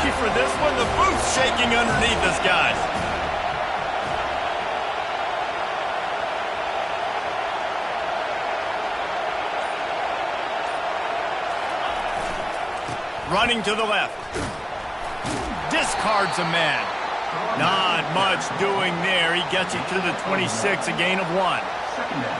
ready for this one? The booth's shaking underneath us, guys. Running to the left. Discards a man. Not much doing there. He gets it to the 26, a gain of 1.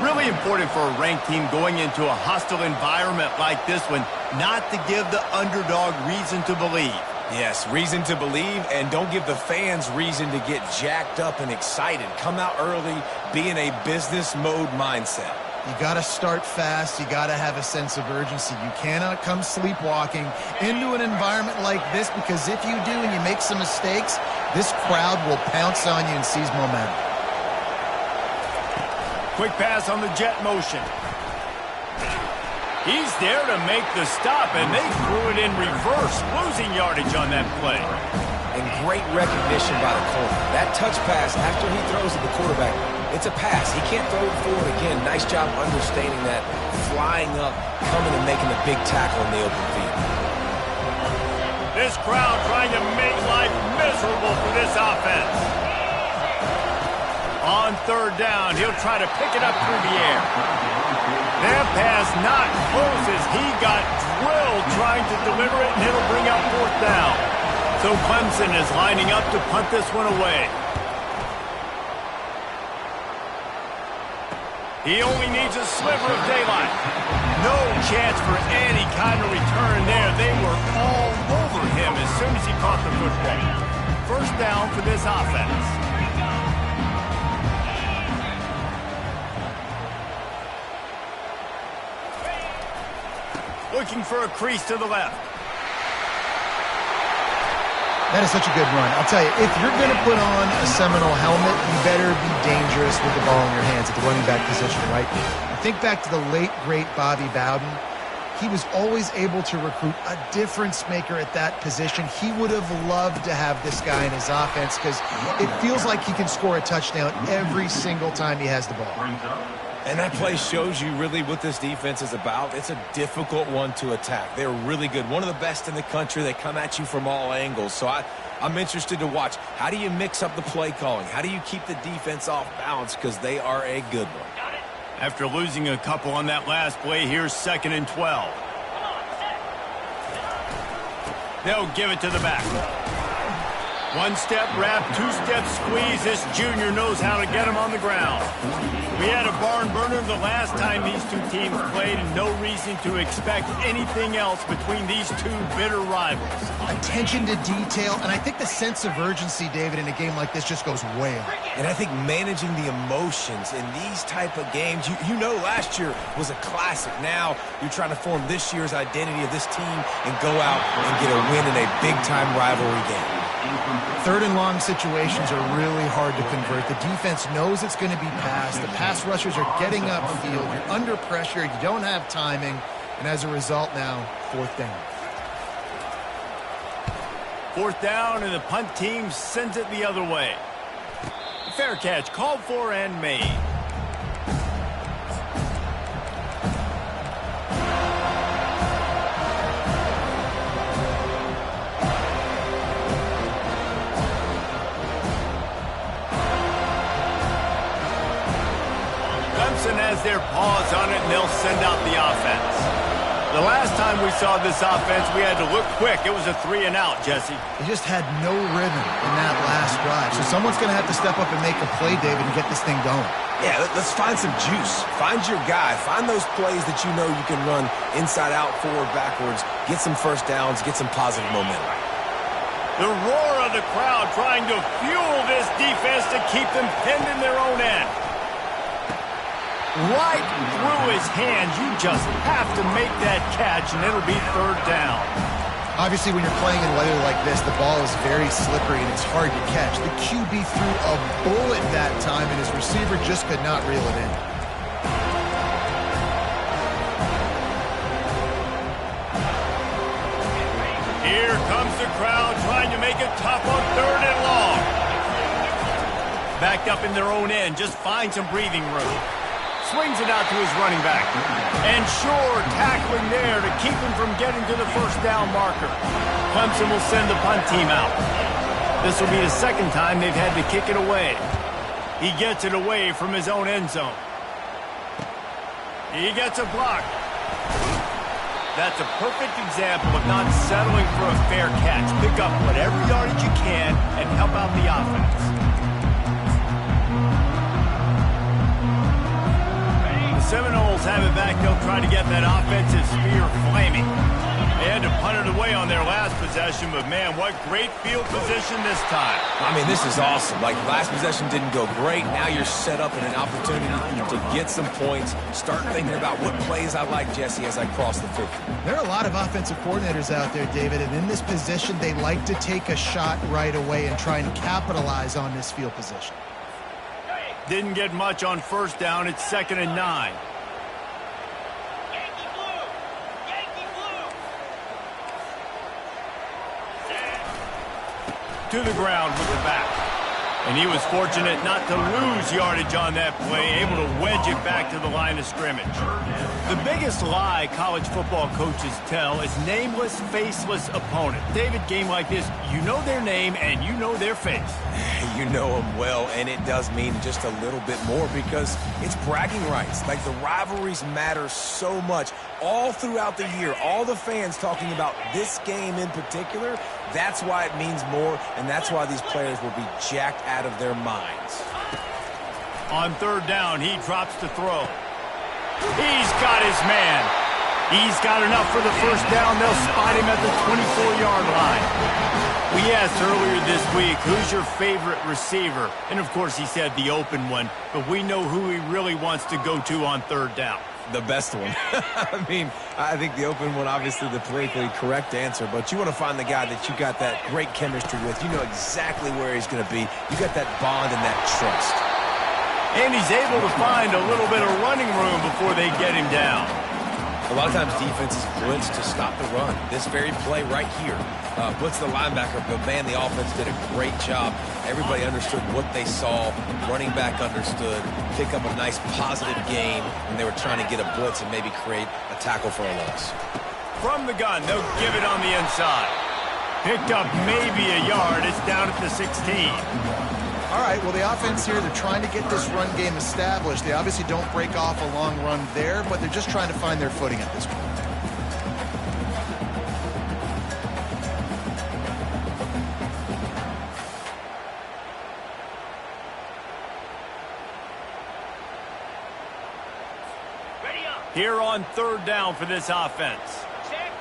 Really important for a ranked team going into a hostile environment like this one, not to give the underdog reason to believe. Yes, reason to believe, and don't give the fans reason to get jacked up and excited. Come out early, be in a business mode mindset. You got to start fast. You got to have a sense of urgency. You cannot come sleepwalking into an environment like this, because if you do and you make some mistakes, this crowd will pounce on you and seize momentum. Quick pass on the jet motion. He's there to make the stop, and they threw it in reverse, losing yardage on that play. And great recognition by the corner. That touch pass after he throws at the quarterback, it's a pass. He can't throw it forward again. Nice job understanding that, flying up, coming and making a big tackle in the open field. This crowd trying to make life miserable for this offense. On third down, he'll try to pick it up through the air. That pass not close as he got drilled trying to deliver it, and it'll bring up fourth down. So Clemson is lining up to punt this one away. He only needs a sliver of daylight. No chance for any kind of return there. They were all over him as soon as he caught the football. First down for this offense. Looking for a crease to the left. That is such a good run. I'll tell you, if you're going to put on a Seminole helmet, you better be dangerous with the ball in your hands at the running back position, right? Think back to the late, great Bobby Bowden. He was always able to recruit a difference maker at that position. He would have loved to have this guy in his offense, because it feels like he can score a touchdown every single time he has the ball. And that play shows you really what this defense is about. It's a difficult one to attack. They're really good. One of the best in the country. They come at you from all angles. So I'm interested to watch. How do you mix up the play calling? How do you keep the defense off balance? Because they are a good one. After losing a couple on that last play, here's 2nd and 12. They'll give it to the back. One-step wrap, two-step squeeze. This junior knows how to get him on the ground. We had a barn burner the last time these two teams played, and no reason to expect anything else between these two bitter rivals. Attention to detail, and I think the sense of urgency, David, in a game like this just goes way up. And I think managing the emotions in these type of games, you know last year was a classic. Now you're trying to form this year's identity of this team and go out and get a win in a big-time rivalry game. Third and long situations are really hard to convert. The defense knows it's going to be passed. The pass rushers are getting upfield. You're under pressure. You don't have timing. And as a result now, fourth down. Fourth down, and the punt team sends it the other way. Fair catch, called for and made. Has their paws on it, and they'll send out the offense. The last time we saw this offense, we had to look quick. It was a 3-and-out, Jesse. They just had no rhythm in that last drive. So someone's going to have to step up and make a play, David, and get this thing going. Yeah, let's find some juice. Find your guy. Find those plays that you know you can run inside out, forward, backwards. Get some first downs. Get some positive momentum. The roar of the crowd trying to fuel this defense to keep them pinned in their own end. Right through his hands. You just have to make that catch, and it'll be third down. Obviously, when you're playing in weather like this, the ball is very slippery, and it's hard to catch. The QB threw a bullet that time, and his receiver just could not reel it in. Here comes the crowd trying to make it tough on third and long. Backed up in their own end. Just find some breathing room. Swings it out to his running back. And Shore tackling there to keep him from getting to the first down marker. Clemson will send the punt team out. This will be the second time they've had to kick it away. He gets it away from his own end zone. He gets a block. That's a perfect example of not settling for a fair catch. Pick up whatever yardage you can and help out the offense. The Seminoles have it back. They'll try to get that offensive spear flaming. They had to punt it away on their last possession, but man, what great field position this time. I mean, this is awesome. Like, last possession didn't go great. Now you're set up in an opportunity to get some points. Start thinking about what plays I like, Jesse, as I cross the 50. There are a lot of offensive coordinators out there, David, and in this position, they like to take a shot right away and try and capitalize on this field position. Didn't get much on first down. It's 2nd and 9. To the ground with the back. And he was fortunate not to lose yardage on that play, able to wedge it back to the line of scrimmage. The biggest lie college football coaches tell is nameless, faceless opponent. David, game like this, you know their name and you know their face. You know them well, and it does mean just a little bit more because it's bragging rights. Like, the rivalries matter so much all throughout the year. All the fans talking about this game in particular, that's why it means more, and that's why these players will be jacked out of their minds. On 3rd down, he drops to throw. He's got his man. He's got enough for the first down. They'll spot him at the 24-yard line. We asked earlier this week, who's your favorite receiver? And, of course, he said the open one, but we know who he really wants to go to on 3rd down. The best one. I mean, I think the open one, obviously the politically correct answer, but you want to find the guy that you got that great chemistry with. You know exactly where he's going to be. You got that bond and that trust. And he's able to find a little bit of running room before they get him down. A lot of times defenses blitz to stop the run. This very play right here, blitz the linebacker, but man, the offense did a great job. Everybody understood what they saw. Running back understood. Pick up a nice positive gain when they were trying to get a blitz and maybe create a tackle for a loss. From the gun, they'll give it on the inside. Picked up maybe a yard. It's down at the 16. All right, well, the offense here, they're trying to get this run game established. They obviously don't break off a long run there, but they're just trying to find their footing at this point. Here on 3rd down for this offense. Check.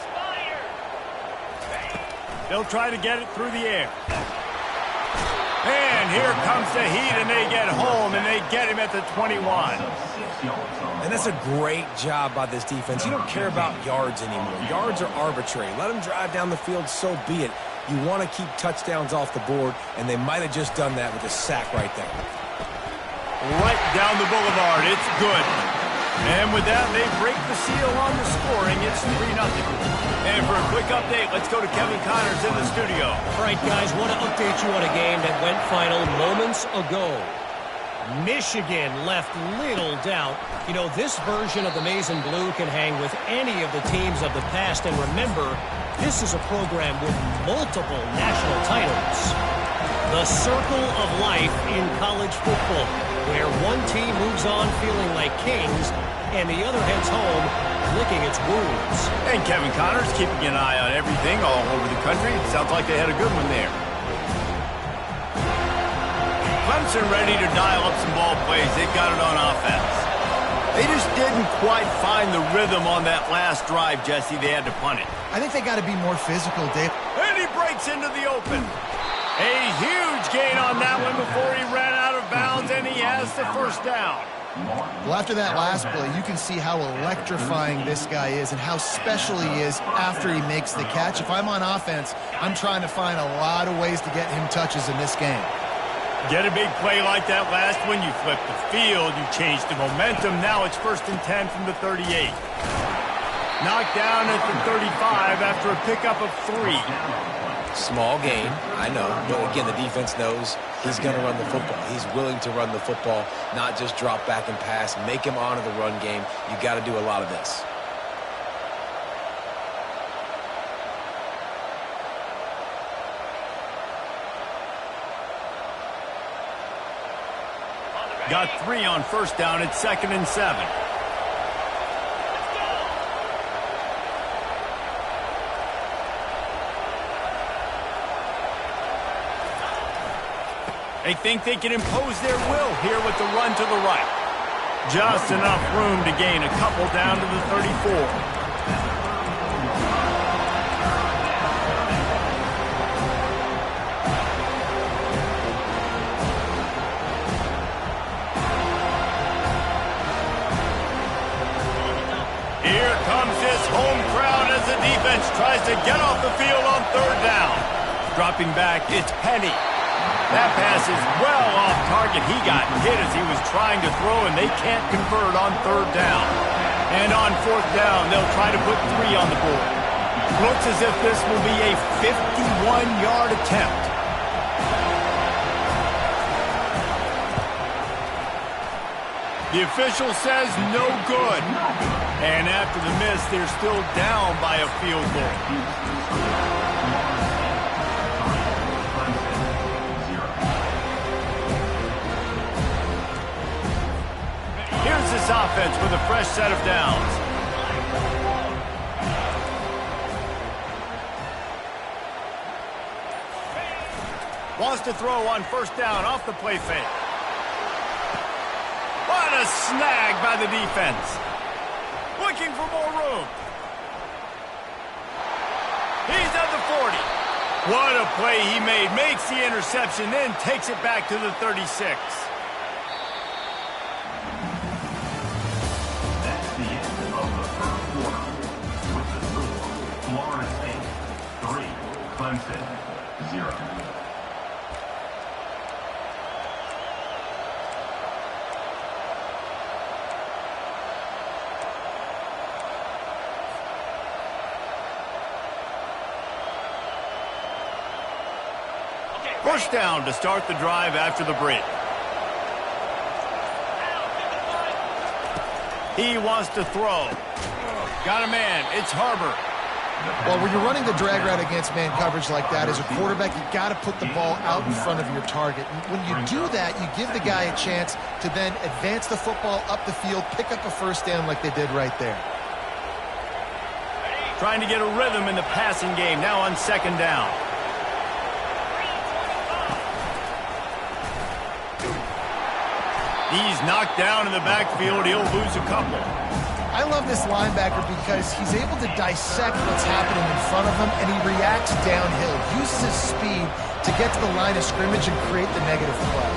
Spider. They'll try to get it through the air. And here comes the heat, and they get home, and they get him at the 21. And that's a great job by this defense. You don't care about yards anymore. Yards are arbitrary. Let them drive down the field, so be it. You want to keep touchdowns off the board, and they might have just done that with a sack right there. Right down the boulevard. It's good. And with that, they break the seal on the scoring. It's 3-0. And for a quick update, let's go to Kevin Connors in the studio. All right, guys, want to update you on a game that went final moments ago. Michigan left little doubt. You know, this version of the Maize and Blue can hang with any of the teams of the past. And remember, this is a program with multiple national titles. The circle of life in college football, where one team moves on feeling like kings and the other heads home licking its wounds. And Kevin Connors keeping an eye on everything all over the country. It sounds like they had a good one there. Clemson ready to dial up some ball plays. They've got it on offense. They just didn't quite find the rhythm on that last drive, Jesse. They had to punt it. I think they got to be more physical, Dave. And he breaks into the open. A huge gain on that one before he ran out of bounds, and he has the first down. Well, after that last play, you can see how electrifying this guy is and how special he is after he makes the catch. If I'm on offense, I'm trying to find a lot of ways to get him touches in this game. Get a big play like that last one, you flip the field, you change the momentum. Now it's 1st and 10 from the 38. Knocked down at the 35 after a pickup of 3. Small gain, I know. But again, the defense knows he's going to run the football. He's willing to run the football, not just drop back and pass, make him honor the run game. You got to do a lot of this. Got 3 on first down. It's 2nd and 7. They think they can impose their will here with the run to the right. Just enough room to gain a couple down to the 34. Here comes his home crowd as the defense tries to get off the field on 3rd down. Dropping back, it's Penny. That pass is well off target. He got hit as he was trying to throw, and they can't convert on 3rd down. And on 4th down, they'll try to put 3 on the board. Looks as if this will be a 51-yard attempt. The official says no good. And after the miss, they're still down by a field goal. Here's this offense with a fresh set of downs. Wants to throw on 1st down off the play fake. What a snag by the defense. Looking for more room. He's at the 40. What a play he made. Makes the interception, then takes it back to the 36. That's the end of the 3rd quarter. With the score, Florida State 3, Clemson 0. First down to start the drive after the break. He wants to throw. Got a man. It's Harbor. Well, when you're running the drag route against man coverage like that, as a quarterback, you got to put the ball out in front of your target. And when you do that, you give the guy a chance to then advance the football up the field, pick up a first down like they did right there. Trying to get a rhythm in the passing game. Now on 2nd down. He's knocked down in the backfield. He'll lose a couple. I love this linebacker because he's able to dissect what's happening in front of him, and he reacts downhill, uses his speed to get to the line of scrimmage and create the negative play.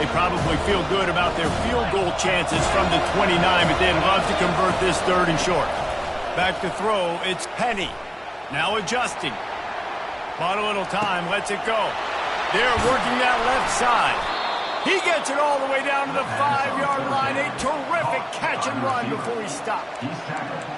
They probably feel good about their field goal chances from the 29, but they'd love to convert this 3rd and short. Back to throw, it's Penny. Now adjusting. Bought a little time, lets it go. They're working that left side. He gets it all the way down to the 5-yard line. A terrific catch and run before he stopped.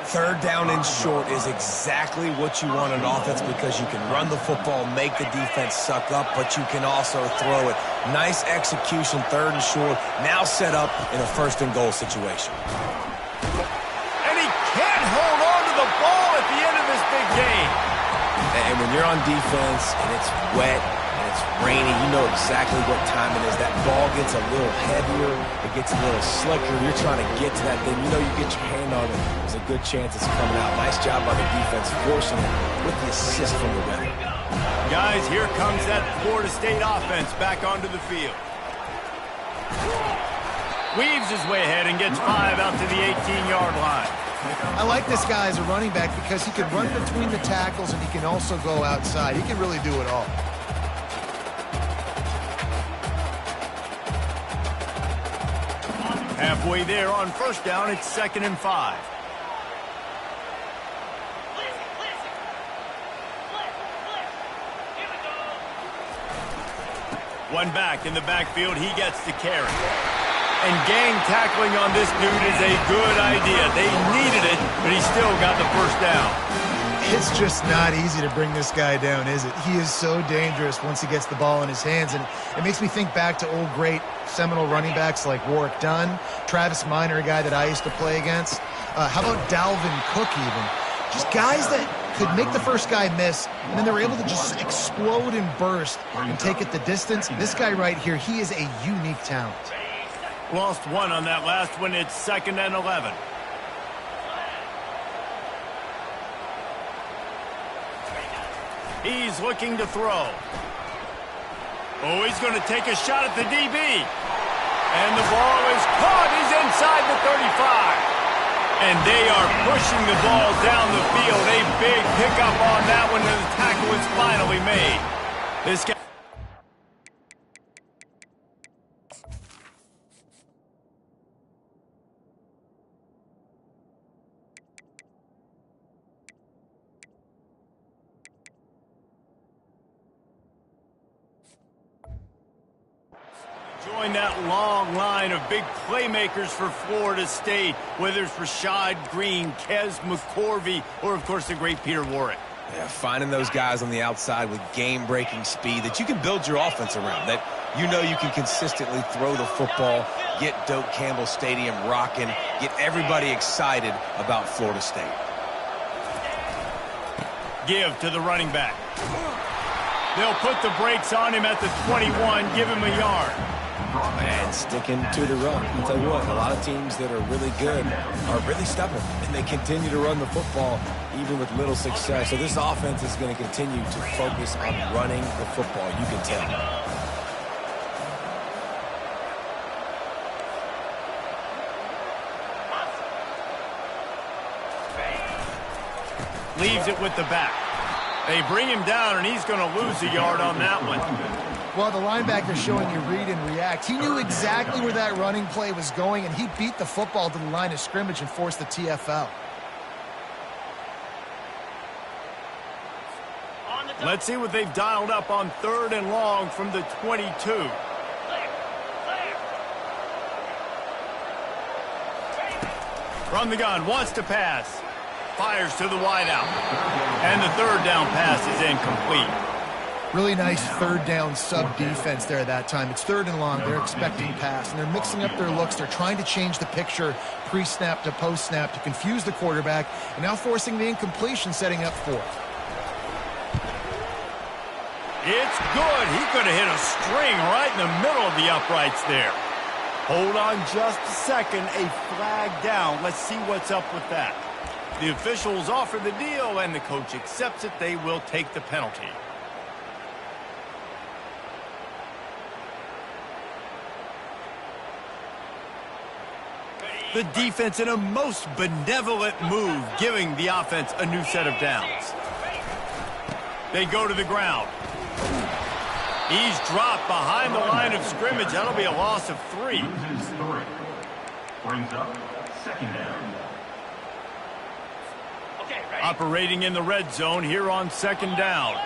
3rd down and short is exactly what you want on offense because you can run the football, make the defense suck up, but you can also throw it. Nice execution, 3rd and short. Now set up in a 1st and goal situation. And he can't hold on to the ball at the end of this big game. And when you're on defense and it's wet and it's rainy, you know exactly what time it is. That ball gets a little heavier, it gets a little slicker. You're trying to get to that thing. You know you get your hand on it. There's a good chance it's coming out. Nice job by the defense forcing it with the assist from the weather. Guys, here comes that Florida State offense back onto the field. Weaves his way ahead and gets 5 out to the 18-yard line. I like this guy as a running back because he can run between the tackles and he can also go outside. He can really do it all. Halfway there on 1st down, it's 2nd and 5. One back in the backfield, he gets the carry. And gang tackling on this dude is a good idea. They needed it, but he still got the first down. It's just not easy to bring this guy down, is it? He is so dangerous once he gets the ball in his hands, and it makes me think back to old great Seminole running backs like Warwick Dunn, Travis Minor, a guy that I used to play against. How about Dalvin Cook even? Just guys that could make the first guy miss, and then they were able to just explode and burst and take it the distance. This guy right here, he is a unique talent. Lost one on that last one. It's 2nd and 11. He's looking to throw. Oh, he's going to take a shot at the DB. And the ball is caught. He's inside the 35. And they are pushing the ball down the field. A big pickup on that one, and the tackle is finally made. This guy... Join that long line of big playmakers for Florida State, whether it's Rashad Green, Kez McCorvey, or, of course, the great Peter Warrick. Yeah, finding those guys on the outside with game-breaking speed that you can build your offense around, that you know you can consistently throw the football, get Doak Campbell Stadium rocking, get everybody excited about Florida State. Give to the running back. They'll put the brakes on him at the 21, give him a yard. And sticking to the run. I'll tell you what, a lot of teams that are really good are really stubborn, and they continue to run the football even with little success. So this offense is going to continue to focus on running the football, you can tell. Leaves it with the back. They bring him down, and he's going to lose a yard on that one. Well, the linebacker showing you read and react. He knew exactly where that running play was going, and he beat the football to the line of scrimmage and forced the TFL. Let's see what they've dialed up on 3rd and long from the 22. From the gun, wants to pass. Fires to the wideout. And the 3rd down pass is incomplete. Really nice 3rd down sub-defense there that time. It's 3rd and long. They're expecting pass, and they're mixing up their looks. They're trying to change the picture pre-snap to post-snap to confuse the quarterback, and now forcing the incompletion, setting up 4th. It's good. He could have hit a string right in the middle of the uprights there. Hold on just a second. A flag down. Let's see what's up with that. The officials offer the deal, and the coach accepts it. They will take the penalty. The defense in a most benevolent move, giving the offense a new set of downs. They go to the ground. He's dropped behind the line of scrimmage. That'll be a loss of 3. Loses 3. Brings up 2nd down. Operating in the red zone here on 2nd down.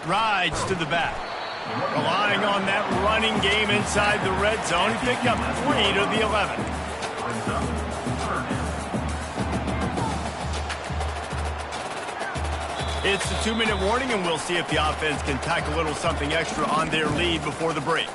Rides to the back. Relying on that running game inside the red zone. He picked up 3 to the 11. Brings up 3rd down. It's the 2-minute warning, and we'll see if the offense can tack a little something extra on their lead before the break.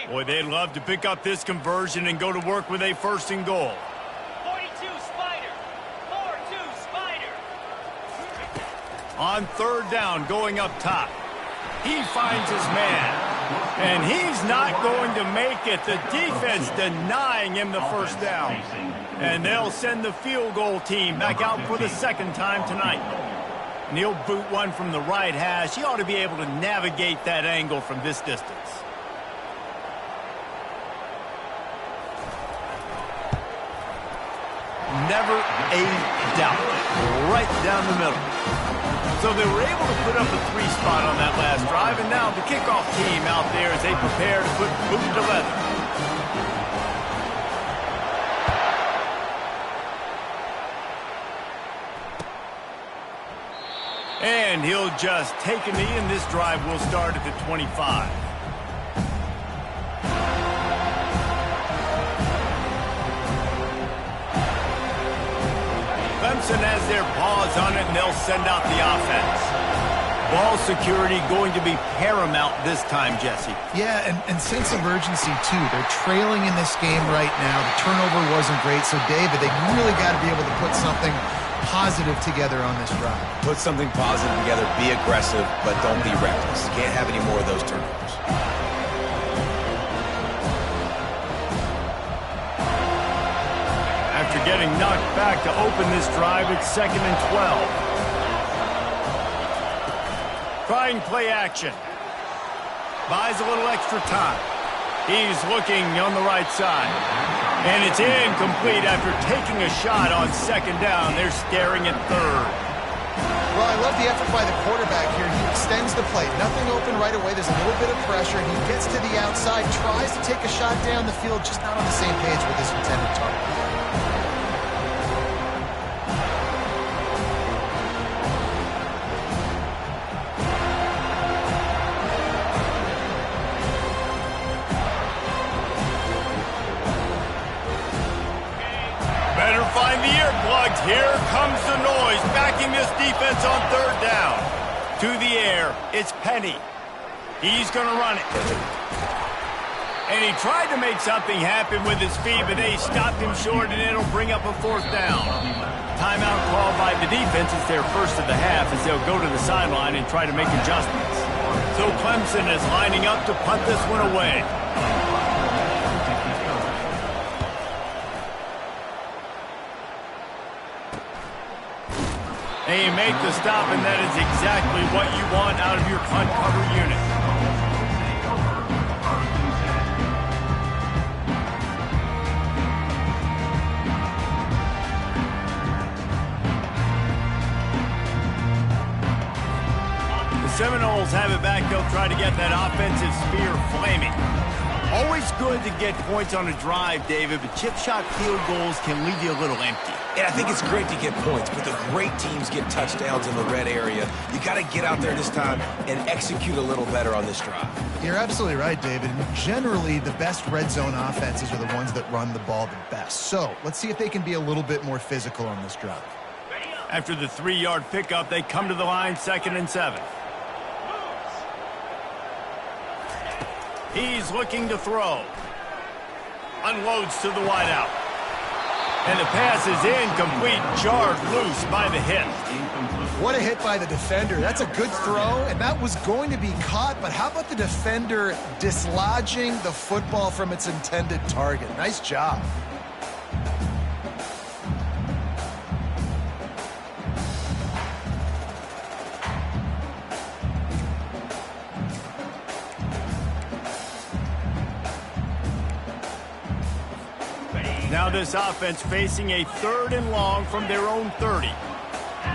Boy, they'd love to pick up this conversion and go to work with a 1st and goal. 42 Spider. 4-2 Spider. On 3rd down, going up top. He finds his man. And he's not going to make it. The defense denying him the 1st down. And they'll send the field goal team back out for the 2nd time tonight. And he'll boot one from the right hash. He ought to be able to navigate that angle from this distance. Never a doubt. Right down the middle. So they were able to put up a 3 spot on that last drive, and now the kickoff team out there as they prepare to put boot to leather. And he'll just take a knee, and this drive will start at the 25. Clemson has their paws on it, and they'll send out the offense. Ball security going to be paramount this time, Jesse. Yeah, and sense of urgency, too. They're trailing in this game right now. The turnover wasn't great. So, David, they really got to be able to put something positive together on this drive. Put something positive together, be aggressive, but don't be reckless. Can't have any more of those turnovers. After getting knocked back to open this drive, it's 2nd and 12. Trying play action. Buys a little extra time. He's looking on the right side. And it's incomplete after taking a shot on 2nd down. They're staring at 3rd. Well, I love the effort by the quarterback here. He extends the play. Nothing open right away. There's a little bit of pressure. He gets to the outside, tries to take a shot down the field, just not on the same page with his intended target. Find the earplugs. Here comes the noise. Backing this defense on 3rd down. To the air. It's Penny. He's going to run it. And he tried to make something happen with his feet, but they stopped him short, and it'll bring up a 4th down. Timeout called by the defense. It's their first of the half as they'll go to the sideline and try to make adjustments. So Clemson is lining up to punt this one away. And you make the stop, and that is exactly what you want out of your punt cover unit. The Seminoles have it back. They'll try to get that offensive spear flaming. Always good to get points on a drive, David, but chip shot field goals can leave you a little empty. And I think it's great to get points, but the great teams get touchdowns in the red area. You got to get out there this time and execute a little better on this drive. You're absolutely right, David. And generally, the best red zone offenses are the ones that run the ball the best. So let's see if they can be a little bit more physical on this drive. After the 3-yard pickup, they come to the line, 2nd and 7. He's looking to throw. Unloads to the wideout. And the pass is incomplete, jarred loose by the hit. What a hit by the defender. That's a good throw, and that was going to be caught, but how about the defender dislodging the football from its intended target? Nice job. Now this offense facing a 3rd and long from their own 30.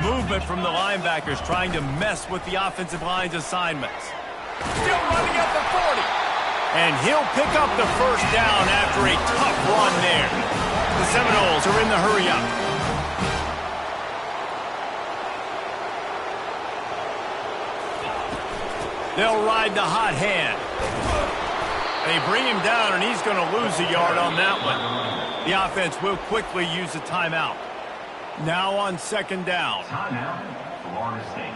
Movement from the linebackers trying to mess with the offensive line's assignments. Still running at the 40. And he'll pick up the 1st down after a tough run there. The Seminoles are in the hurry-up. They'll ride the hot hand. They bring him down, and he's going to lose a yard on that one. The offense will quickly use a timeout. Now on 2nd down. Timeout, Florida State.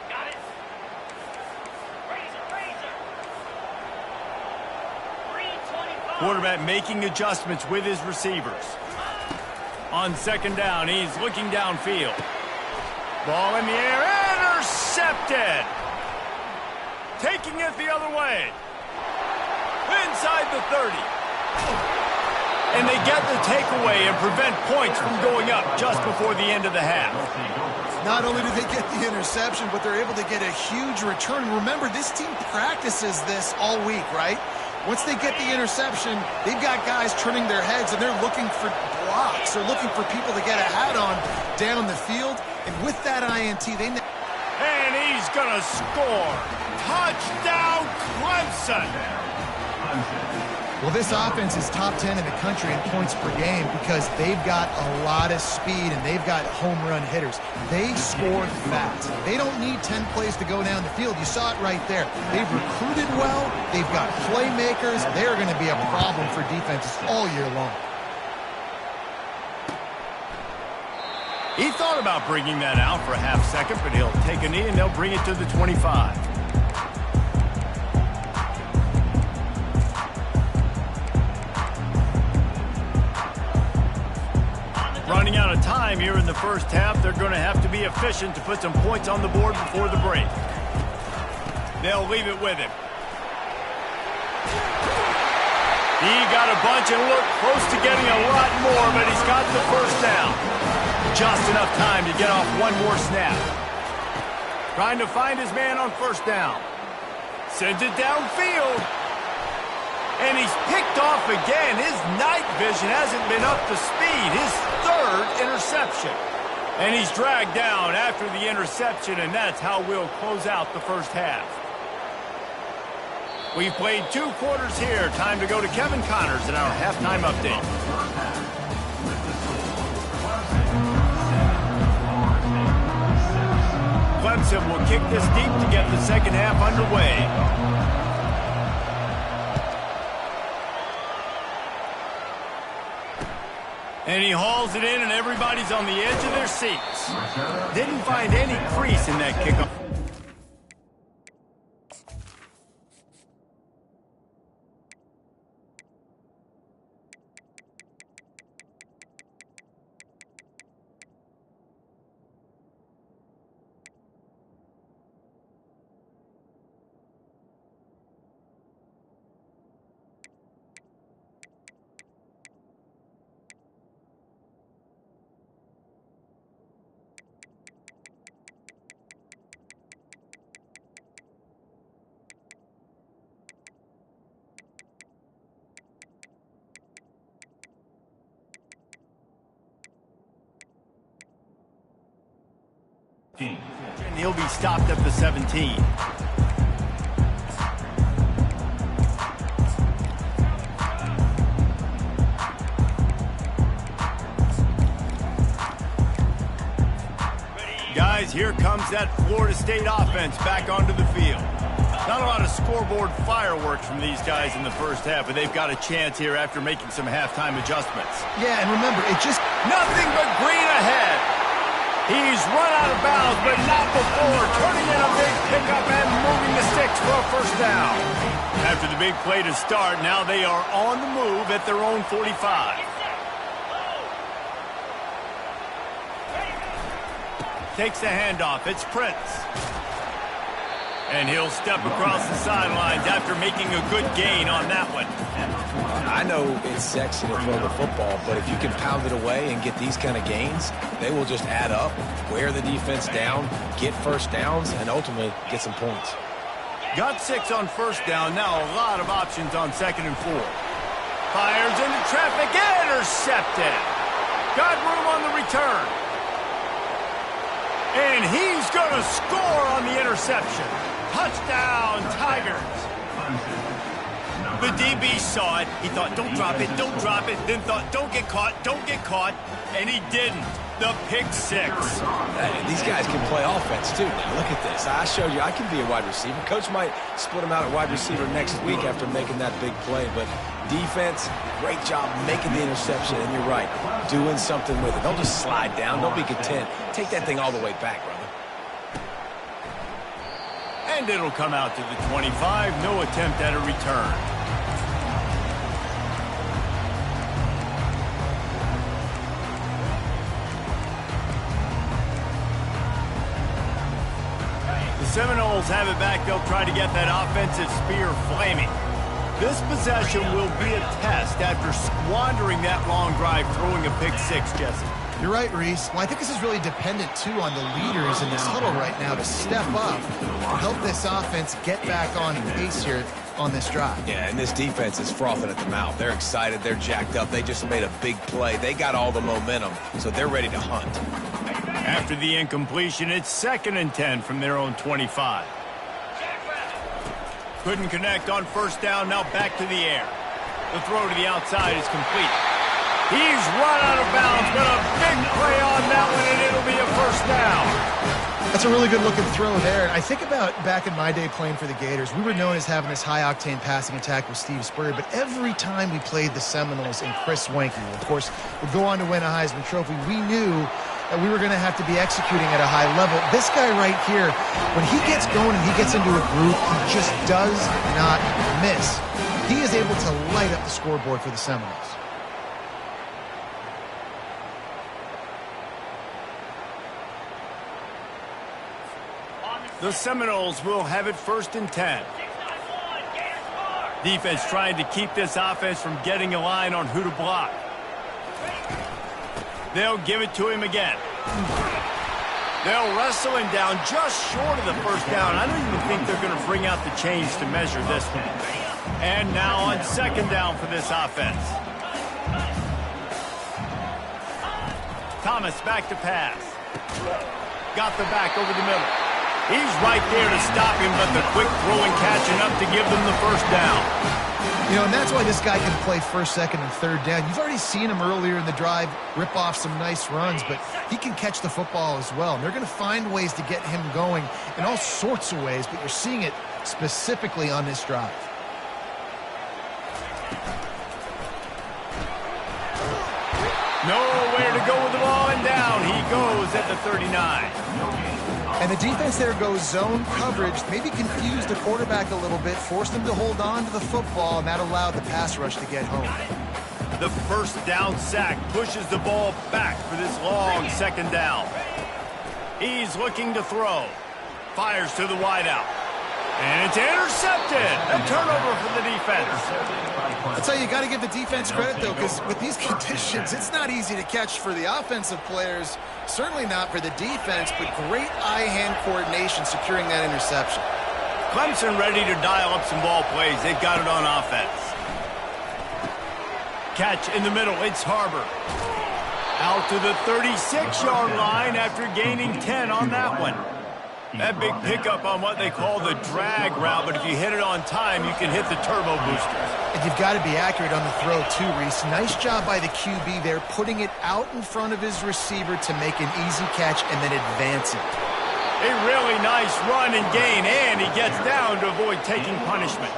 Got it. Razor. 3:25. Quarterback making adjustments with his receivers. On 2nd down, he's looking downfield. Ball in the air, intercepted. Taking it the other way. Inside the 30. And they get the takeaway and prevent points from going up just before the end of the half. Not only do they get the interception, but they're able to get a huge return. Remember, this team practices this all week, right? Once they get the interception, they've got guys turning their heads, and they're looking for blocks. They're looking for people to get a hat on down the field. And with that INT, they... And he's going to score. Touchdown, Clemson. Well, this offense is top 10 in the country in points per game because they've got a lot of speed and they've got home run hitters. They score fast. They don't need 10 plays to go down the field. You saw it right there. They've recruited well. They've got playmakers. They're going to be a problem for defenses all year long. He thought about bringing that out for a half second, but he'll take a knee and they'll bring it to the 25. Running out of time here in the first half, they're going to have to be efficient to put some points on the board before the break. They'll leave it with him. He got a bunch and looked close to getting a lot more, but he's got the first down. Just enough time to get off one more snap. Trying to find his man on first down. Sends it downfield. And he's picked off again. His night vision hasn't been up to speed. His third interception. And he's dragged down after the interception, and that's how we'll close out the first half. We've played 2 quarters here. Time to go to Kevin Connors in our halftime update. Clemson will kick this deep to get the second half underway. And he hauls it in, and everybody's on the edge of their seats. Didn't find any crease in that kickoff. And he'll be stopped at the 17. Guys, here comes that Florida State offense back onto the field. Not a lot of scoreboard fireworks from these guys in the first half, but they've got a chance here after making some halftime adjustments. Yeah, and remember, it just... Nothing but green ahead. He's run out of bounds, but not before turning in a big pickup and moving the sticks for a first down. After the big play to start, now they are on the move at their own 45. Takes the handoff. It's Prince. And he'll step across the sidelines after making a good gain on that one. I know it's sexy to throw the football, but if you can pound it away and get these kind of gains, they will just add up, wear the defense down, get first downs, and ultimately get some points. Got 6 on first down. Now a lot of options on 2nd and 4. Fires into traffic. Intercepted. Got room on the return. And he's going to score on the interception. Touchdown, Tigers. The DB saw it. He thought, don't drop it, don't drop it. Then thought, don't get caught, don't get caught. And he didn't. The pick 6. Hey, these guys can play offense, too. Now, look at this. I showed you I can be a wide receiver. Coach might split him out at wide receiver next week after making that big play. But defense, great job making the interception. And you're right, doing something with it. Don't just slide down. Don't be content. Take that thing all the way back, brother. And it'll come out to the 25. No attempt at a return. The Seminoles have it back. They'll try to get that offensive spear flaming. This possession will be a test after squandering that long drive, throwing a pick 6, Jesse. You're right, Reese. Well, I think this is really dependent, too, on the leaders in this huddle right now to step up and help this offense get back on pace here on this drive. Yeah, and this defense is frothing at the mouth. They're excited. They're jacked up. They just made a big play. They got all the momentum, so they're ready to hunt. After the incompletion, it's 2nd and 10 from their own 25. Couldn't connect on first down. Now back to the air. The throw to the outside is complete. He's run out of bounds, but a big play on that one, and it'll be a first down. That's a really good-looking throw there. I think about back in my day playing for the Gators, we were known as having this high-octane passing attack with Steve Spurrier, but every time we played the Seminoles and Chris Wenke, who, of course, would go on to win a Heisman Trophy, we knew that we were going to have to be executing at a high level. This guy right here, when he gets going and he gets into a groove, he just does not miss. He is able to light up the scoreboard for the Seminoles. The Seminoles will have it 1st and 10. Defense trying to keep this offense from getting a line on who to block. They'll give it to him again. They'll wrestle him down just short of the first down. I don't even think they're going to bring out the chains to measure this one. And now on 2nd down for this offense. Thomas back to pass. Got the back over the middle. He's right there to stop him, but the quick throw and catching up to give them the first down. You know, and that's why this guy can play 1st, 2nd, and 3rd down. You've already seen him earlier in the drive rip off some nice runs, but he can catch the football as well. And they're going to find ways to get him going in all sorts of ways, but you're seeing it specifically on this drive. Nowhere to go with the ball, and down he goes at the 39. And the defense there goes zone coverage, maybe confused the quarterback a little bit, forced him to hold on to the football, and that allowed the pass rush to get home. The 1st down sack pushes the ball back for this long 2nd down. He's looking to throw. Fires to the wideout. And it's intercepted. A turnover for the defense. I'll tell you, you got to give the defense credit, though, because with these conditions, it's not easy to catch for the offensive players. Certainly not for the defense, but great eye-hand coordination securing that interception. Clemson ready to dial up some ball plays. They've got it on offense. Catch in the middle. It's Harbor. Out to the 36-yard line after gaining 10 on that one. That big pickup on what they call the drag route, but if you hit it on time, you can hit the turbo boosters. And you've got to be accurate on the throw, too, Reese. Nice job by the QB there, putting it out in front of his receiver to make an easy catch and then advance it. A really nice run and gain, and he gets down to avoid taking punishment.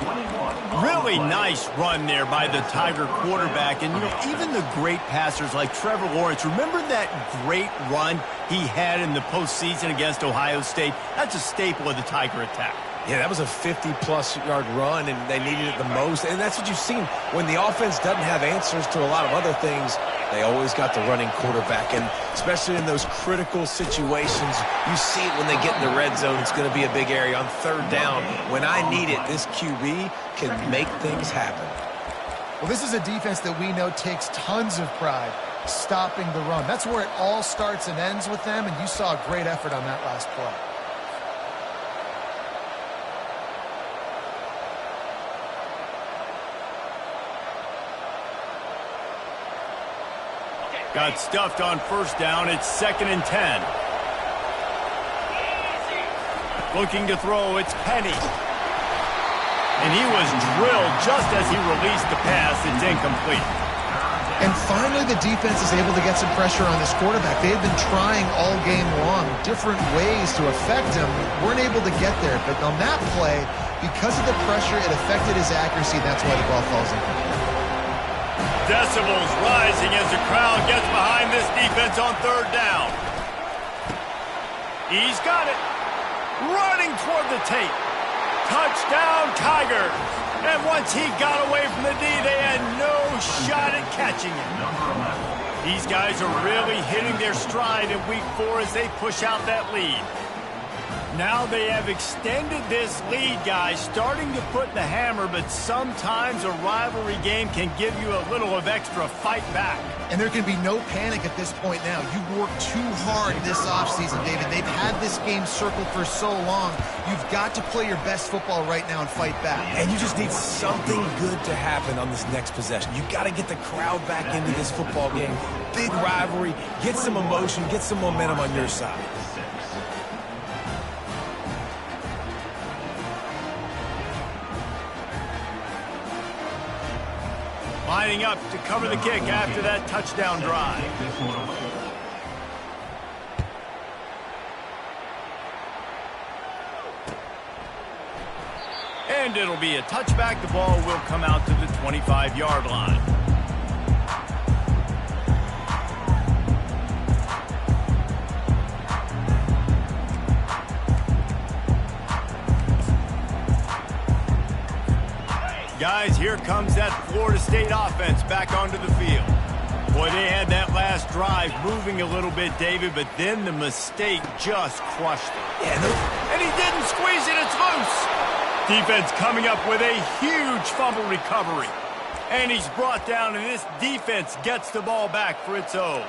Really nice run there by the Tiger quarterback. And, you know, even the great passers like Trevor Lawrence, remember that great run he had in the postseason against Ohio State? That's a staple of the Tiger attack. Yeah, that was a 50-plus yard run, and they needed it the most. And that's what you've seen. When the offense doesn't have answers to a lot of other things, they always got the running quarterback. And especially in those critical situations, you see it when they get in the red zone. It's going to be a big area on 3rd down. When I need it, this QB can make things happen. Well, this is a defense that we know takes tons of pride stopping the run. That's where it all starts and ends with them, and you saw a great effort on that last play. Got stuffed on 1st down. It's 2nd and 10. Looking to throw. It's Penny. And he was drilled just as he released the pass. It's incomplete. And finally, the defense is able to get some pressure on this quarterback. They've been trying all game long different ways to affect him. Weren't able to get there. But on that play, because of the pressure, it affected his accuracy. That's why the ball falls in. Decibels rising as the crowd gets behind this defense on 3rd down. He's got it. Running toward the tape. Touchdown, Tigers. And once he got away from the D, they had no shot at catching him. These guys are really hitting their stride in week 4 as they push out that lead. Now they have extended this lead, guys, starting to put the hammer, but sometimes a rivalry game can give you a little of extra fight back. And there can be no panic at this point now. You've worked too hard this offseason, David. They've had this game circled for so long. You've got to play your best football right now and fight back. And you just need something good to happen on this next possession. You've got to get the crowd back into this football game. Big rivalry. Get some emotion. Get some momentum on your side. Lining up to cover the kick after that touchdown drive. And it'll be a touchback. The ball will come out to the 25-yard line. Guys, here comes that Florida State offense back onto the field. Boy, they had that last drive moving a little bit, David, but then the mistake just crushed it. Yeah, and he didn't squeeze it. It's loose. Defense coming up with a huge fumble recovery. And he's brought down, and this defense gets the ball back for its own.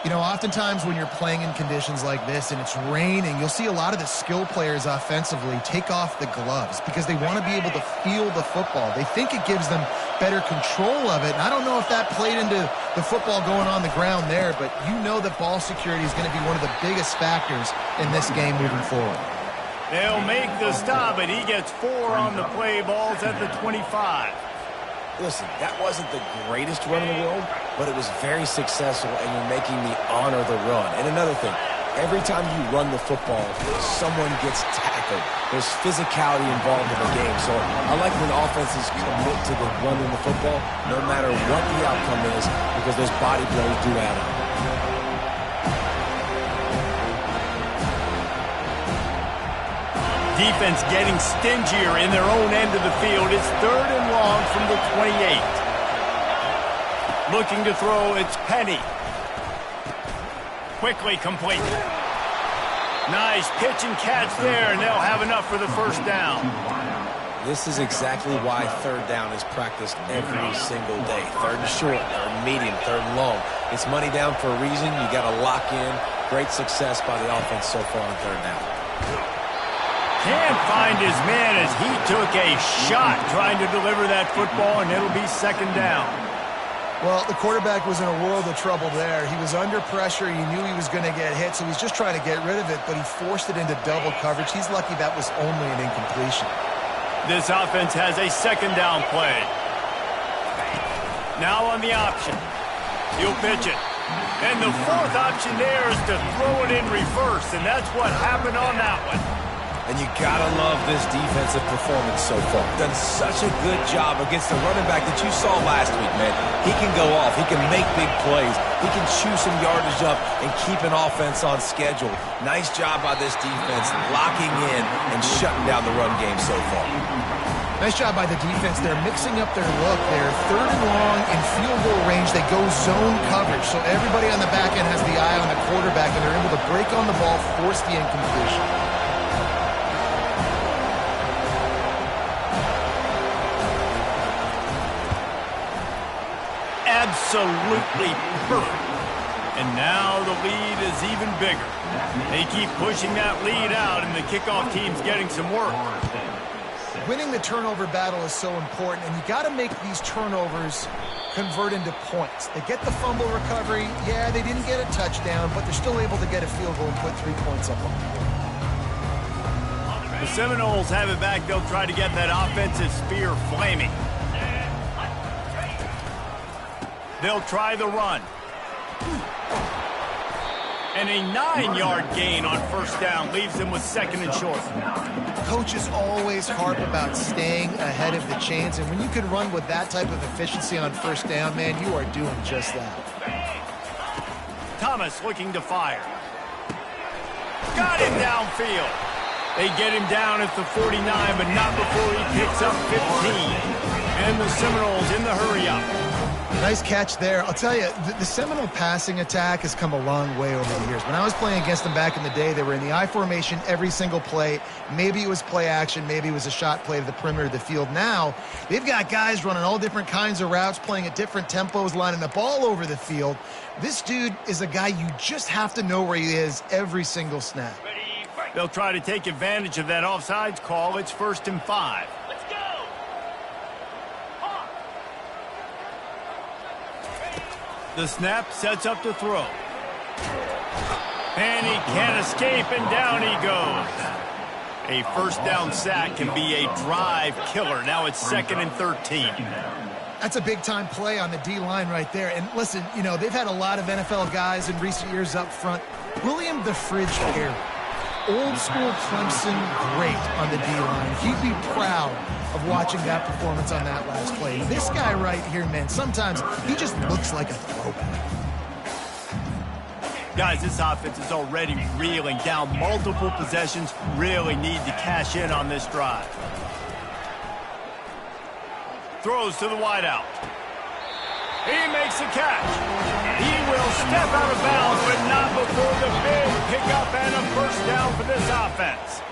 You know, oftentimes when you're playing in conditions like this and it's raining, you'll see a lot of the skill players offensively take off the gloves because they want to be able to feel the football. They think it gives them better control of it. And I don't know if that played into the football going on the ground there, but you know that ball security is going to be one of the biggest factors in this game moving forward. They'll make the stop, and he gets 4 on the play. Balls at the 25. Listen, that wasn't the greatest run in the world, but it was very successful, and you're making me honor the run. And another thing, every time you run the football, someone gets tackled. There's physicality involved in the game. So I like when offenses commit to the running the football, no matter what the outcome is, because those body blows do add up. Defense getting stingier in their own end of the field. It's 3rd and long from the 28. Looking to throw, it's Penny. Quickly complete. Nice pitch and catch there, and they'll have enough for the first down. This is exactly why 3rd down is practiced every single day. 3rd and short, 3rd and medium, 3rd and long. It's money down for a reason. You got to lock in. Great success by the offense so far on 3rd down. Can't find his man as he took a shot trying to deliver that football, and it'll be 2nd down. Well, the quarterback was in a world of trouble there. He was under pressure. He knew he was going to get hit, so he's just trying to get rid of it, but he forced it into double coverage. He's lucky that was only an incompletion. This offense has a 2nd down play. Now on the option. He'll pitch it. And the 4th option there is to throw it in reverse, and that's what happened on that one. And you gotta love this defensive performance so far. Done such a good job against the running back that you saw last week, man. He can go off. He can make big plays. He can chew some yardage up and keep an offense on schedule. Nice job by this defense locking in and shutting down the run game so far. Nice job by the defense. They're mixing up their look. They're 3rd and long in field goal range. They go zone coverage. So everybody on the back end has the eye on the quarterback, and they're able to break on the ball, force the incompletion. Absolutely perfect. And now the lead is even bigger. They keep pushing that lead out, and the kickoff team's getting some work. Winning the turnover battle is so important, and you got to make these turnovers convert into points. They get the fumble recovery. Yeah, they didn't get a touchdown, but they're still able to get a field goal and put 3 points up on the board. The Seminoles have it back. They'll try to get that offensive spear flaming. They'll try the run. And a 9-yard gain on 1st down leaves them with 2nd and short. Coaches always harp about staying ahead of the chains, and when you can run with that type of efficiency on 1st down, man, you are doing just that. Thomas looking to fire. Got him downfield. They get him down at the 49, but not before he picks up 15. And the Seminoles in the hurry-up. Nice catch there. I'll tell you, the Seminole passing attack has come a long way over the years. When I was playing against them back in the day, they were in the I formation every single play. Maybe it was play action. Maybe it was a shot play to the perimeter of the field. Now, they've got guys running all different kinds of routes, playing at different tempos, lining the ball over the field. This dude is a guy you just have to know where he is every single snap. They'll try to take advantage of that offsides call. It's 1st and 5. The snap sets up to throw. And he can't escape, and down he goes. A 1st down sack can be a drive killer. Now it's 2nd and 13. That's a big-time play on the D-line right there. And listen, you know, they've had a lot of NFL guys in recent years up front. William the Fridge Perry, old-school Clemson great on the D-line. He'd be proud of watching that performance on that last play. This guy right here, man, sometimes he just looks like a throwback. Guys, this offense is already reeling down multiple possessions. Really need to cash in on this drive. Throws to the wideout. He makes a catch. He will step out of bounds, but not before the big pickup and a first down for this offense.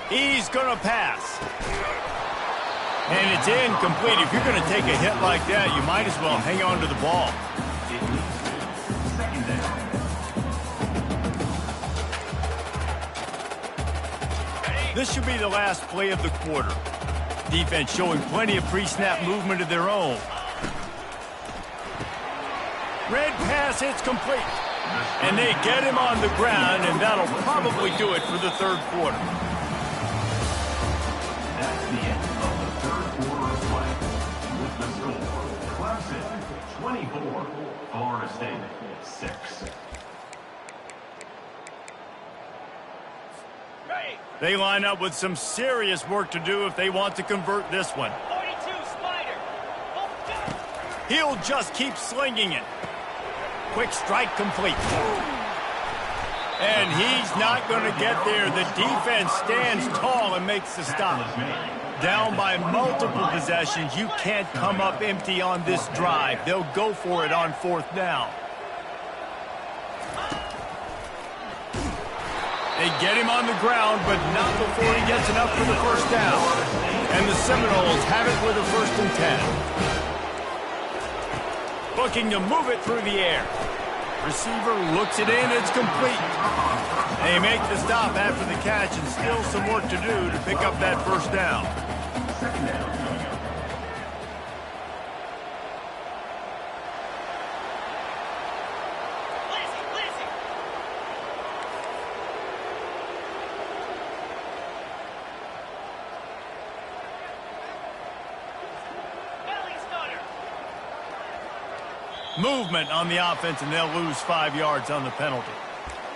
He's going to pass. And it's incomplete. If you're going to take a hit like that, you might as well hang on to the ball. This should be the last play of the quarter. Defense showing plenty of pre-snap movement of their own. Red pass, it's complete. And they get him on the ground, and that'll probably do it for the third quarter. That's the end of the third quarter of play. With the score, Clemson 24, Florida State 6. They line up with some serious work to do if they want to convert this one. 42, Spider. He'll just keep slinging it. Quick strike complete. And he's not going to get there. The defense stands tall and makes the stop. Down by multiple possessions, you can't come up empty on this drive. They'll go for it on fourth down. They get him on the ground, but not before he gets enough for the first down. And the Seminoles have it with a 1st and 10. Looking to move it through the air. Receiver looks it in, it's complete. They make the stop after the catch, and still some work to do to pick up that first down. Second down. Movement on the offense, and they'll lose 5 yards on the penalty.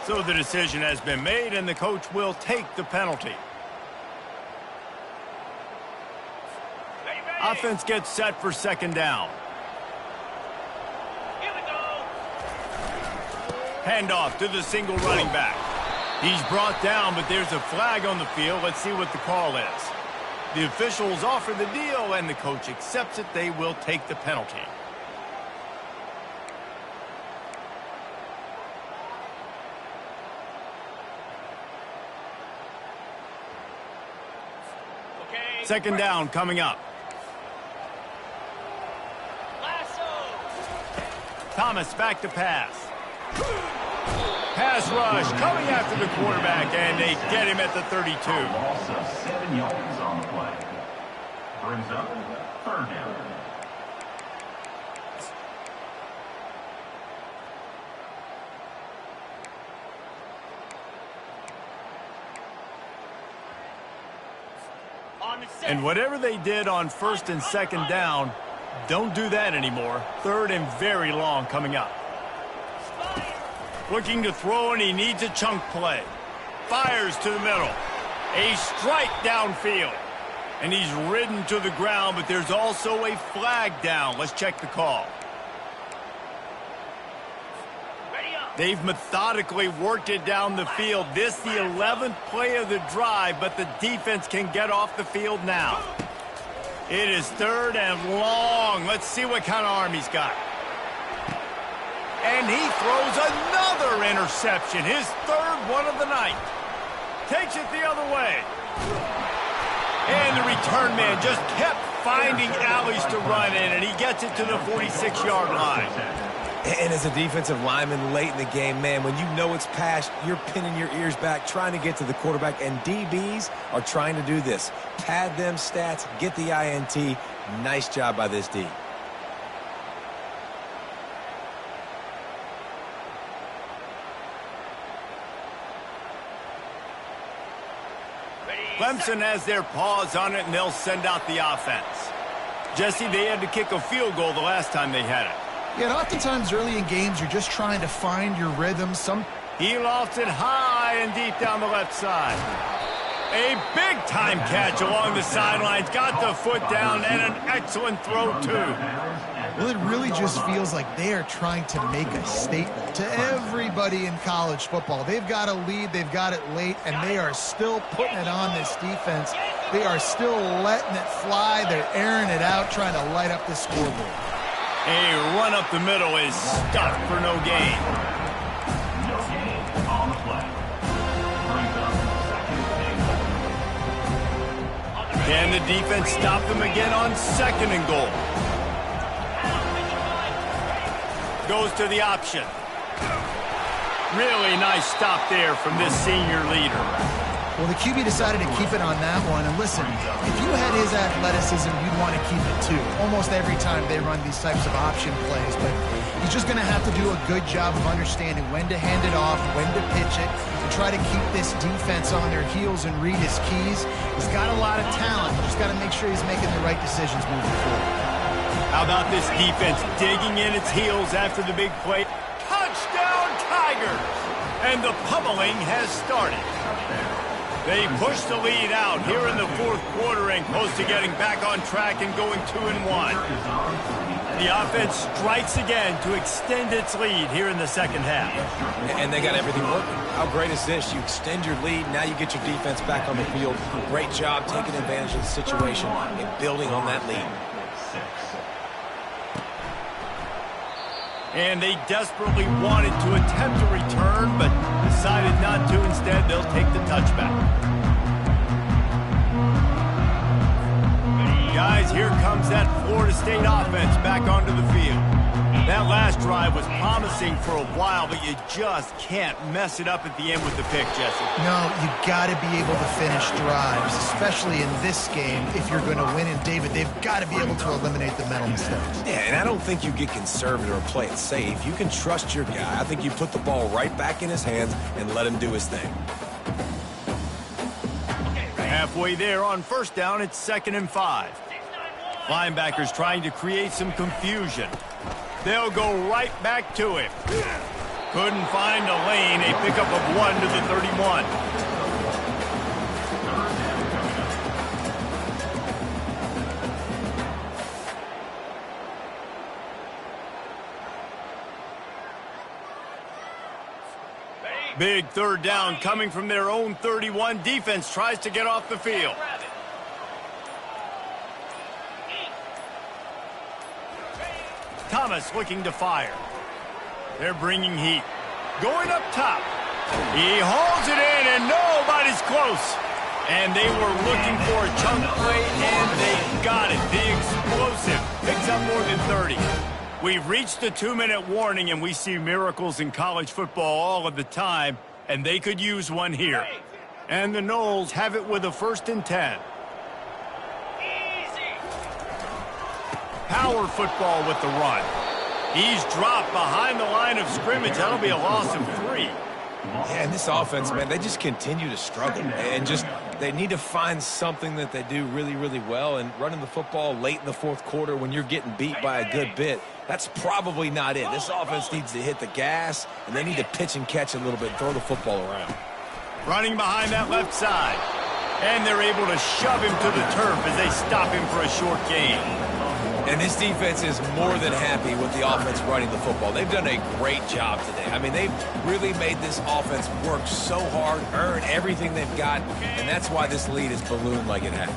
So the decision has been made, and the coach will take the penalty. Offense gets set for 2nd down. Here we go. Handoff to the single running back. He's brought down, but there's a flag on the field. Let's see what the call is. The officials offer the deal, and the coach accepts it. They will take the penalty. Second down coming up. Thomas back to pass. Pass rush coming after the quarterback, and they get him at the 32. Loss of 7 yards on the play. Brings up 3rd down. And whatever they did on 1st and 2nd down, don't do that anymore. 3rd and very long coming up. Looking to throw, and he needs a chunk play. Fires to the middle. A strike downfield. And he's ridden to the ground, but there's also a flag down. Let's check the call. They've methodically worked it down the field. This the 11th play of the drive, but the defense can get off the field now. It is 3rd and long. Let's see what kind of arm he's got. And he throws another interception, his 3rd one of the night. Takes it the other way. And the return man just kept finding alleys to run in, and he gets it to the 46-yard line. And as a defensive lineman late in the game, man, when you know it's past, you're pinning your ears back, trying to get to the quarterback, and DBs are trying to do this. Pad them stats, get the INT. Nice job by this D. Clemson has their paws on it, and they'll send out the offense. Jesse, they had to kick a field goal the last time they had it. Yeah, and oftentimes early in games, you're just trying to find your rhythm. He lofts it high and deep down the left side. A big-time catch along the sidelines. Got the foot down and an excellent throw, too. Well, it really just feels like they are trying to make a statement to everybody in college football. They've got a lead, they've got it late, and they are still putting it on this defense. They are still letting it fly. They're airing it out, trying to light up the scoreboard. A run up the middle is stuffed for no gain. No gain on the play. Brings up second and goal. Can the defense stop them again on 2nd and goal? Goes to the option. Really nice stop there from this senior leader. Well, the QB decided to keep it on that one. And listen, if you had his athleticism, you'd want to keep it too. Almost every time they run these types of option plays. But he's just going to have to do a good job of understanding when to hand it off, when to pitch it, and try to keep this defense on their heels and read his keys. He's got a lot of talent. You just got to make sure he's making the right decisions moving forward. How about this defense digging in its heels after the big play? Touchdown, Tigers! And the pummeling has started. They push the lead out here in the 4th quarter and close to getting back on track and going 2-1. The offense strikes again to extend its lead here in the 2nd half. And they got everything working. How great is this? You extend your lead, now you get your defense back on the field. Great job taking advantage of the situation and building on that lead. And they desperately wanted to attempt a return, but decided not to. Instead, they'll take the touchback. Guys, here comes that Florida State offense back onto the field. That last drive was promising for a while, but you just can't mess it up at the end with the pick, Jesse. No, you got to be able to finish drives, especially in this game. If you're going to win, and David, they've got to be able to eliminate the mental mistakes. Yeah, and I don't think you get conservative or play it safe. You can trust your guy. I think you put the ball right back in his hands and let him do his thing. Halfway there on 1st down, it's 2nd and 5. Linebackers trying to create some confusion. They'll go right back to him. Couldn't find a lane. A pickup of 1 to the 31. Big 3rd down coming from their own 31. Defense tries to get off the field. Thomas looking to fire. They're bringing heat. Going up top. He hauls it in, and nobody's close. And they were looking for a chunk play, and they got it. The explosive picks up more than 30. We've reached the 2-minute warning, and we see miracles in college football all of the time, and they could use one here. And the Noles have it with a 1st and 10. Power football with the run. He's dropped behind the line of scrimmage. That'll be a loss of 3. Yeah, and this offense, man, they just continue to struggle. And just, they need to find something that they do really, really well. And running the football late in the 4th quarter when you're getting beat by a good bit, that's probably not it. This offense needs to hit the gas, and they need to pitch and catch a little bit and throw the football around. Running behind that left side. And they're able to shove him to the turf as they stop him for a short gain. And this defense is more than happy with the offense running the football. They've done a great job today. I mean, they've really made this offense work so hard, earn everything they've got, and that's why this lead is ballooned like it has.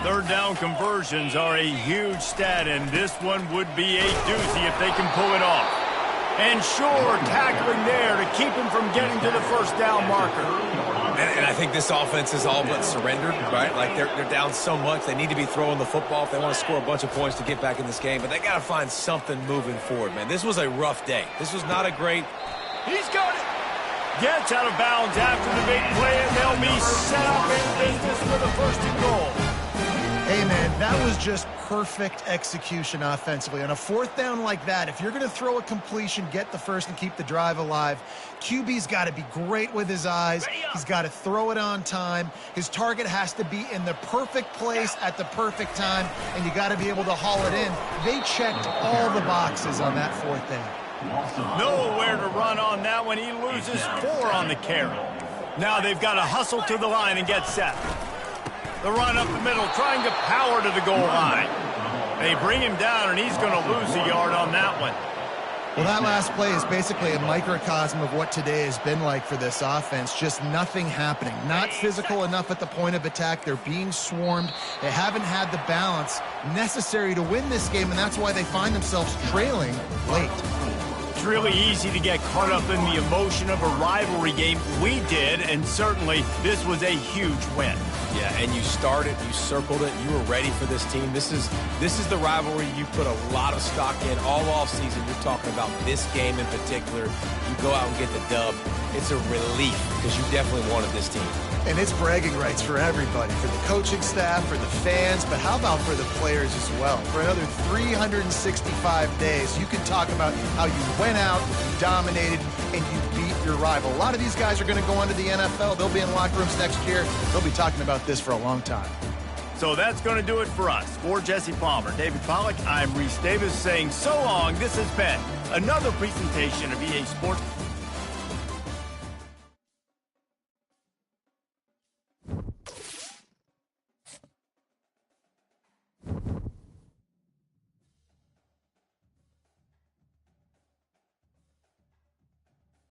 3rd down conversions are a huge stat, and this one would be a doozy if they can pull it off. And sure, tackling there to keep him from getting to the 1st down marker. And I think this offense is all but surrendered, right? Like, they're down so much, they need to be throwing the football if they want to score a bunch of points to get back in this game. But they got to find something moving forward, man. This was a rough day. This was not a great... He's got it. Gets out of bounds after the big play, and they'll be set up in business for the 1st and goal. Hey, man, that was just perfect execution offensively. On a fourth down like that, if you're going to throw a completion, get the first and keep the drive alive, QB's got to be great with his eyes. He's got to throw it on time. His target has to be in the perfect place at the perfect time, and you got to be able to haul it in. They checked all the boxes on that fourth down. Nowhere to run on that one. He loses 4 on the carry. Now they've got to hustle to the line and get set. The run up the middle, trying to power to the goal line. They bring him down, and he's going to lose a yard on that one. Well, that last play is basically a microcosm of what today has been like for this offense. Just nothing happening. Not physical enough at the point of attack. They're being swarmed. They haven't had the balance necessary to win this game, and that's why they find themselves trailing late. It's really easy to get caught up in the emotion of a rivalry game. We did, and certainly this was a huge win. Yeah, and you started, you circled it, you were ready for this team. This is the rivalry you put a lot of stock in all offseason. You're talking about this game in particular. You go out and get the dub. It's a relief because you definitely wanted this team. And it's bragging rights for everybody, for the coaching staff, for the fans, but how about for the players as well? For another 365 days, you can talk about how you went out, you dominated, and you beat your rival. A lot of these guys are going to go on to the NFL. They'll be in locker rooms next year. They'll be talking about this for a long time. So that's going to do it for us. For Jesse Palmer, David Pollack, I'm Reese Davis saying so long. This has been another presentation of EA Sports.